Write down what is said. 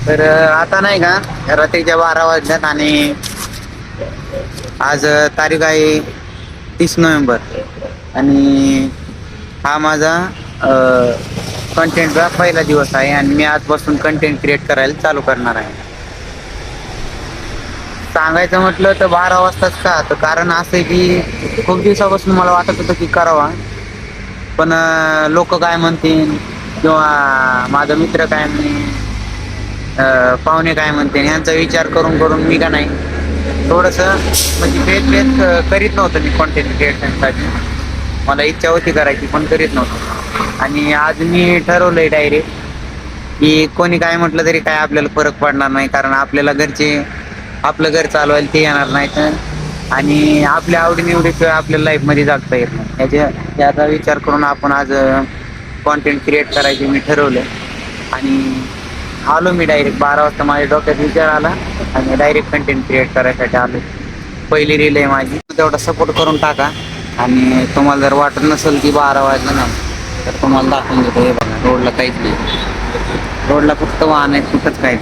तर आता नाही का, रात्रीच्या 12 वाजल्यात आणि आज तारीख आहे 30 नोव्हेंबर आणि हा माझा कंटेंटचा पहिला दिवस आहे आणि मी आजपासून कंटेंट क्रिएट करायला चालू करणार आहे. सांगायचं म्हटलं तर 12 वाजताच का, तर कारण असं आहे की खूप दिवसापासून मला वाटत होतं की करावा, पण लोक काय म्हणतील किंवा माझा मित्र काय म्हणेल, पाहुणे काय म्हणते ह्यांचा विचार करून करून मी का नाही थोडंसं म्हणजे भेद भेद करीत नव्हतं मी कॉन्टेंट क्रिएशनसाठी. मला इच्छा होती करायची पण करीत नव्हतं आणि आज मी ठरवलंय डायरेक्ट की कोणी काय म्हटलं तरी काय आपल्याला फरक पडणार नाही, कारण आपल्याला घरचे आपलं घर चालवायला ते येणार नाहीत आणि आपल्या आवडीनिवडीशिवाय आपल्या लाईफमध्ये जगता येत नाही. याचा विचार करून आपण आज कॉन्टेंट क्रिएट करायचे मी ठरवलं आणि आलो मी डायरेक्ट 12 वाजता. माझ्या डोक्यात विचार आला आणि डायरेक्ट कंटेंट क्रिएट करायसाठी आलो. पहिली रील आहे माझी, तेवढा सपोर्ट करून टाका आणि तुम्हाला जर वाटत नसेल की 12 वाजलं नाही तर तुम्हाला दाखवून देतो. हे बघा, रोडला काहीच नाही, रोडला फक्त वाहन आहेत, कुठंच काहीच.